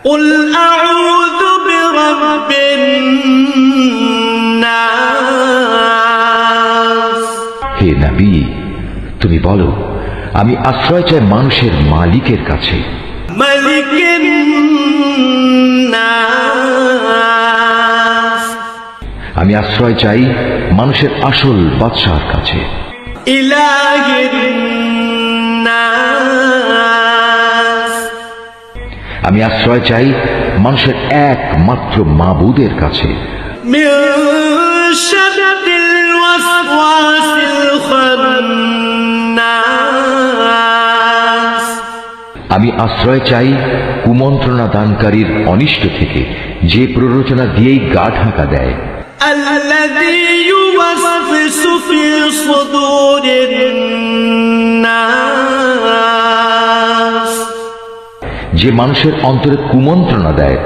قل أعوذ برب الناس। হে নবী, তুমি বলো, আমি আশ্রয় চাই মানুষের মালিকের কাছে, ملك الناس। আমি আশ্রয় চাই মানুষের আসল বাদশাহর কাছে, إله الناس। আমি আশ্রয় চাই মানুষের একমাত্র মাবুদের কাছে, من شر الوسواس الخناس। আমি আশ্রয় চাই কুমন্ত্রণা দানকারীর অনিষ্ট থেকে, যে প্ররোচনা দিয়েই গা ঢাকা দেয়, الذي يوسوس في صدور الناس। যে মানুষের অন্তরে কুমন্ত্রণা দেয়